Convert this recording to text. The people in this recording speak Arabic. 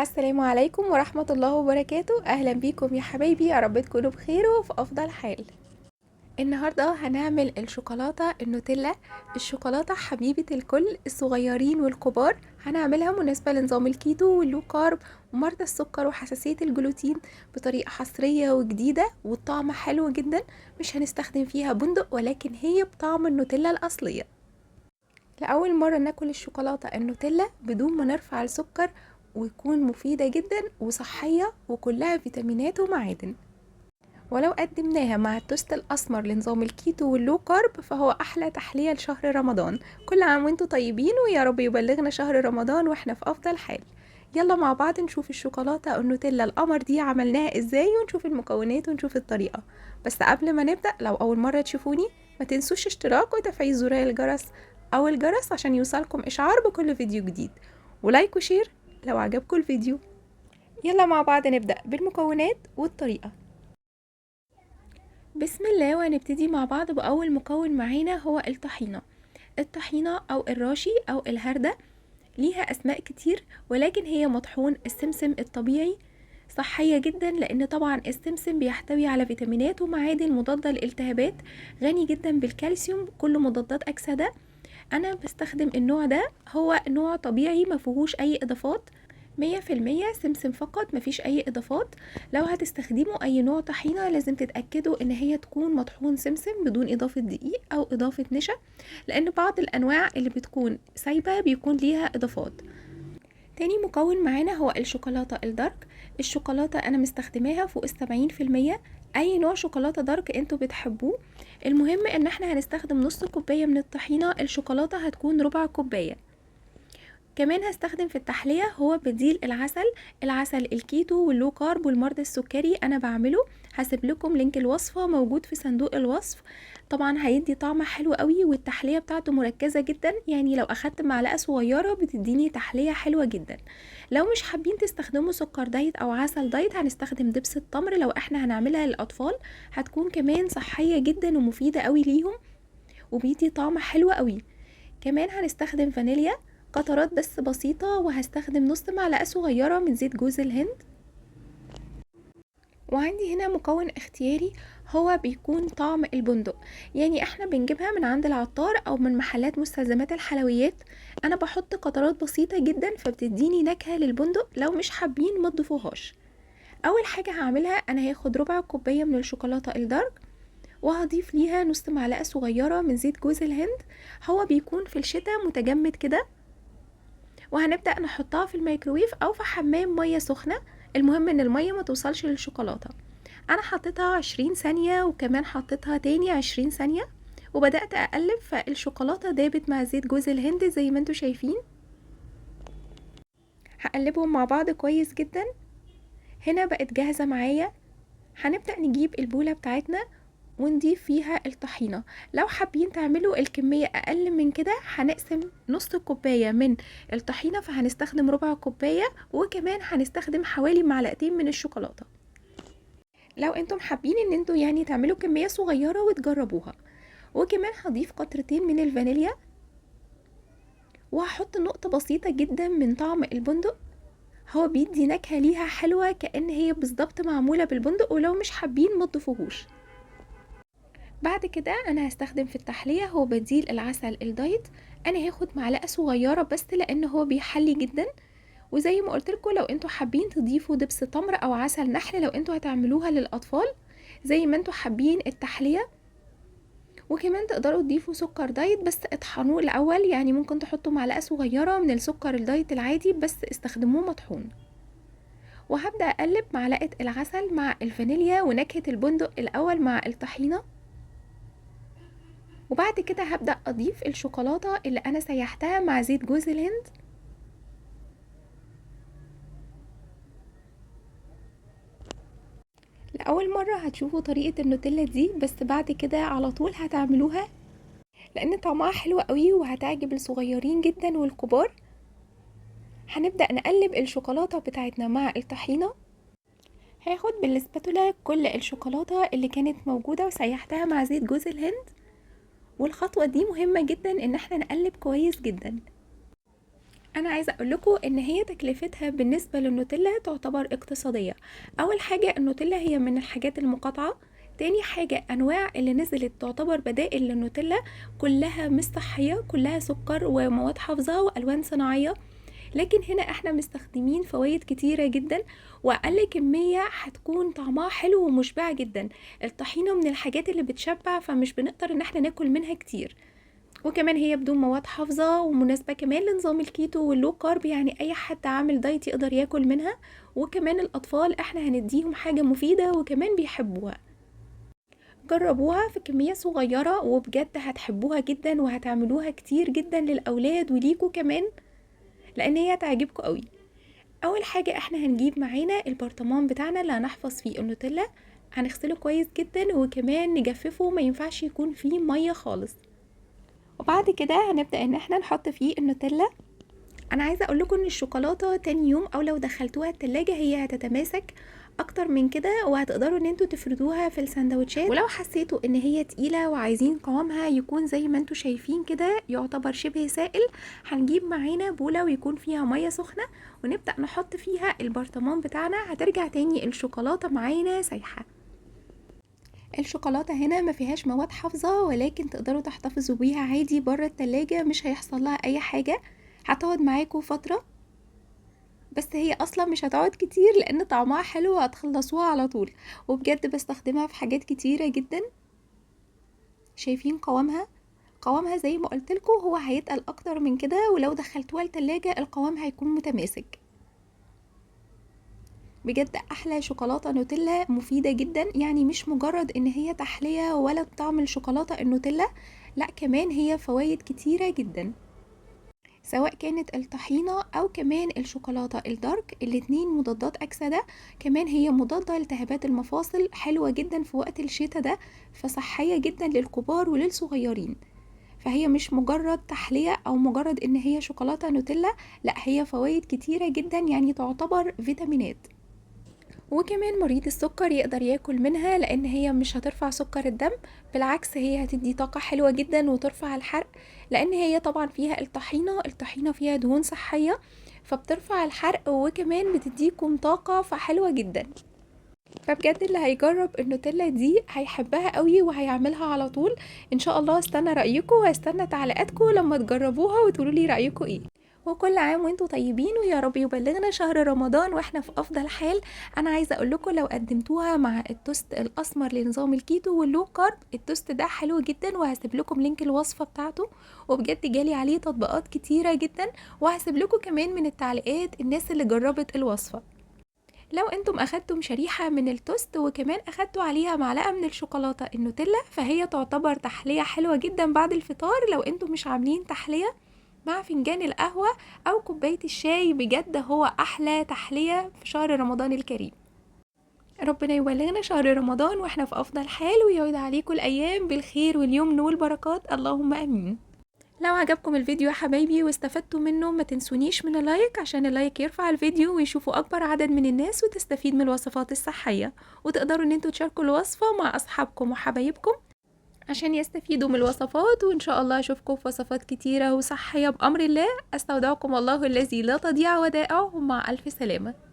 السلام عليكم ورحمة الله وبركاته. أهلا بيكم يا حبايبي، يا رب تكونوا بخير وفي أفضل حال. النهاردة هنعمل الشوكولاتة النوتيلا. الشوكولاتة حبيبة الكل، الصغيرين والكبار. هنعملها مناسبة لنظام الكيتو واللو كارب ومرضى السكر وحساسية الجلوتين بطريقة حصرية وجديدة، والطعم حلو جدا. مش هنستخدم فيها بندق، ولكن هي بطعم النوتيلا الأصلية. لأول مرة ناكل الشوكولاتة النوتيلا بدون ما نرفع السكر، ويكون مفيدة جدا وصحية وكلها فيتامينات ومعادن. ولو قدمناها مع التوست الأسمر لنظام الكيتو واللو كارب فهو أحلى تحلية لشهر رمضان. كل عام وانتم طيبين، ويا رب يبلغنا شهر رمضان واحنا في أفضل حال. يلا مع بعض نشوف الشوكولاتة النوتيلا القمر دي عملناها ازاي، ونشوف المكونات ونشوف الطريقة. بس قبل ما نبدأ، لو أول مرة تشوفوني ما تنسوش اشتراك وتفعيل زر الجرس أو الجرس عشان يوصلكم إشعار بكل فيديو جديد، ولايك وشير لو عجبكم الفيديو. يلا مع بعض نبدأ بالمكونات والطريقة. بسم الله، وهنبتدي مع بعض بأول مكون معانا هو الطحينة. الطحينة أو الراشي أو الهردة ليها أسماء كتير، ولكن هي مطحون السمسم الطبيعي. صحية جدا، لأن طبعا السمسم بيحتوي على فيتامينات ومعادن مضادة للالتهابات، غني جدا بالكالسيوم، كل مضادات أكسدة. أنا بستخدم النوع ده، هو نوع طبيعي مفيهوش أي إضافات، 100% سمسم فقط، مفيش اي اضافات. لو هتستخدموا اي نوع طحينة لازم تتأكدوا ان هي تكون مطحون سمسم بدون اضافة دقيق او اضافة نشا، لان بعض الانواع اللي بتكون سايبة بيكون ليها اضافات. تاني مكون معانا هو الشوكولاتة الدارك. الشوكولاتة انا مستخدماها فوق 70%. اي نوع شوكولاتة دارك انتوا بتحبوه. المهم ان احنا هنستخدم نص كوباية من الطحينة، الشوكولاتة هتكون ربع كوباية. كمان هستخدم في التحلية هو بديل العسل الكيتو واللو كارب والمرضى السكري. انا بعمله، هسيب لكم لينك الوصفة موجود في صندوق الوصف. طبعا هيدي طعم حلو قوي، والتحلية بتاعته مركزة جدا، يعني لو اخدت معلقة صغيرة بتديني تحلية حلوة جدا. لو مش حابين تستخدموا سكر دايت او عسل دايت هنستخدم دبس التمر، لو احنا هنعملها للاطفال هتكون كمان صحية جدا ومفيدة قوي ليهم، وبيدي طعم حلو قوي. كمان هنستخدم فانيليا قطرات بس بسيطة، وهستخدم نص معلقة صغيرة من زيت جوز الهند. وعندي هنا مكون اختياري، هو بيكون طعم البندق، يعني احنا بنجيبها من عند العطار او من محلات مستلزمات الحلويات. انا بحط قطرات بسيطة جدا فبتديني نكهة للبندق، لو مش حابين ما تضيفوهاش. اول حاجة هعملها، انا هاخد ربع كوباية من الشوكولاتة الدارك، وهضيف ليها نص معلقة صغيرة من زيت جوز الهند. هو بيكون في الشتاء متجمد كده، وهنبدأ نحطها في الميكروويف او في حمام مية سخنة. المهم ان المية ما توصلش للشوكولاتة. انا حطيتها 20 ثانية، وكمان حطيتها تاني 20 ثانية، وبدأت اقلب، فالشوكولاتة دابت مع زيت جوز الهند زي ما انتوا شايفين. هقلبهم مع بعض كويس جدا. هنا بقت جاهزة معايا. هنبدأ نجيب البولة بتاعتنا ونضيف فيها الطحينة. لو حابين تعملوا الكمية اقل من كده هنقسم نص كوباية من الطحينة، فهنستخدم ربع كوباية، وكمان هنستخدم حوالي معلقتين من الشوكولاتة. لو انتم حابين ان انتوا يعني تعملوا كمية صغيرة وتجربوها. وكمان هضيف قطرتين من الفانيليا، وهحط نقطة بسيطة جدا من طعم البندق. هو بيدي نكهة ليها حلوة كأن هي بالظبط معمولة بالبندق، ولو مش حابين ما تضيفوهوش. بعد كده انا هستخدم في التحلية هو بديل العسل الدايت. انا هاخد معلقة صغيرة بس لان هو بيحلي جدا. وزي ما قلت لكم، لو انتوا حابين تضيفوا دبس تمر او عسل نحل لو انتوا هتعملوها للاطفال، زي ما انتوا حابين التحلية. وكمان تقدروا تضيفوا سكر دايت بس اطحنوه الاول، يعني ممكن تحطوا معلقة صغيرة من السكر الدايت العادي بس استخدموه مطحون. وهبدأ اقلب معلقة العسل مع الفانيليا ونكهة البندق الاول مع الطحينة. وبعد كده هبدأ اضيف الشوكولاتة اللي انا سيحتها مع زيت جوز الهند. لأول مرة هتشوفوا طريقة النوتيلا دي، بس بعد كده على طول هتعملوها، لان طعمها حلو قوي وهتعجب الصغيرين جدا والكبار. هنبدأ نقلب الشوكولاتة بتاعتنا مع الطحينة. هاخد بالسباتولا كل الشوكولاتة اللي كانت موجودة وسيحتها مع زيت جوز الهند. والخطوة دي مهمة جدا ان احنا نقلب كويس جدا. انا عايزه اقول لكم ان هي تكلفتها بالنسبه للنوتيلا تعتبر اقتصاديه. اول حاجه النوتيلا هي من الحاجات المقاطعه. تاني حاجة أنواع اللي نزلت تعتبر بدائل للنوتيلا كلها مش صحية، كلها سكر ومواد حافظة وألوان صناعية. لكن هنا احنا مستخدمين فوائد كتيرة جدا، وأقل كمية هتكون طعمها حلو ومشبع جدا. الطحينة من الحاجات اللي بتشبع، فمش بنقدر ان احنا ناكل منها كتير. وكمان هي بدون مواد حافظة ومناسبة كمان لنظام الكيتو واللو كارب، يعني اي حد عامل دايت يقدر ياكل منها. وكمان الاطفال احنا هنديهم حاجة مفيدة وكمان بيحبوها. جربوها في كمية صغيرة وبجد هتحبوها جدا، وهتعملوها كتير جدا للاولاد وليكوا كمان، لان هي هتعجبكوا قوي. اول حاجة احنا هنجيب معانا البرطمان بتاعنا اللي هنحفظ فيه النوتيلا. هنغسله كويس جدا وكمان نجففه، ما ينفعش يكون فيه مية خالص. وبعد كده هنبدأ ان احنا نحط فيه النوتيلا. انا عايزة اقول لكم ان الشوكولاتة تاني يوم او لو دخلتوها التلاجة هي هتتماسك اكتر من كده، وهتقدروا ان انتوا تفردوها في السندوتشات. ولو حسيتوا ان هي تقيلة وعايزين قوامها يكون زي ما انتوا شايفين كده يعتبر شبه سائل، هنجيب معانا بولة ويكون فيها مية سخنة، ونبدأ نحط فيها البرطمان بتاعنا. هترجع تاني الشوكولاتة معانا سايحة. الشوكولاتة هنا ما فيهاش مواد حافظة، ولكن تقدروا تحتفظوا بيها عادي بره التلاجة، مش هيحصل لها اي حاجة، هتقعد معاكم فترة. بس هي اصلا مش هتقعد كتير لان طعمها حلو وهتخلصوها على طول. وبجد بستخدمها في حاجات كتيرة جدا. شايفين قوامها زي ما قلتلكوا هو هيتقل اكتر من كده، ولو دخلتوها التلاجة القوام هيكون متماسك. بجد احلى شوكولاتة نوتيلا، مفيدة جدا، يعني مش مجرد ان هي تحلية ولا طعم الشوكولاتة النوتيلا، لا كمان هي فوائد كتيرة جدا. سواء كانت الطحينة او كمان الشوكولاتة الدارك، الاتنين مضادات اكسدة. كمان هي مضادة لالتهابات المفاصل، حلوة جدا في وقت الشتاء ده، فصحية جدا للكبار وللصغيرين. فهي مش مجرد تحلية او مجرد ان هي شوكولاتة نوتيلا، لا هي فوائد كتيرة جدا، يعني تعتبر فيتامينات. وكمان مريض السكر يقدر ياكل منها لان هي مش هترفع سكر الدم، بالعكس هي هتدي طاقة حلوة جدا وترفع الحرق، لان هي طبعا فيها الطحينة فيها دهون صحية، فبترفع الحرق وكمان بتديكم طاقة، فحلوة جدا. فبجد اللي هيجرب النوتيلا دي هيحبها قوي وهيعملها على طول ان شاء الله. استنى رأيكم واستنى تعليقاتكم لما تجربوها وتقولوا لي رأيكم ايه. وكل عام وانتم طيبين، ويا رب يبلغنا شهر رمضان واحنا في افضل حال. انا عايزه اقول لكم لو قدمتوها مع التوست الاسمر لنظام الكيتو واللو كارب، التوست ده حلو جدا، وهسيب لكم لينك الوصفه بتاعته. وبجد جالي عليه تطبيقات كتيره جدا، وهسيب لكم كمان من التعليقات الناس اللي جربت الوصفه. لو انتم اخدتم شريحة من التوست وكمان اخدتوا عليها معلقة من الشوكولاتة النوتيلا، فهي تعتبر تحلية حلوة جدا بعد الفطار. لو انتم مش عاملين تحلية مع فنجان القهوة او كوباية الشاي، بجد هو احلى تحلية في شهر رمضان الكريم. ربنا يبلغنا شهر رمضان واحنا في افضل حال، ويعود عليكم الايام بالخير واليمن والبركات، اللهم امين. لو عجبكم الفيديو يا حبايبي واستفدتوا منه، ما تنسونيش من اللايك عشان اللايك يرفع الفيديو ويشوفوا اكبر عدد من الناس وتستفيد من الوصفات الصحية. وتقدروا ان انتوا تشاركوا الوصفة مع اصحابكم وحبايبكم عشان يستفيدوا من الوصفات. وان شاء الله اشوفكم في وصفات كتيرة وصحية بامر الله. استودعكم الله الذي لا تضيع ودائعه، مع الف سلامة.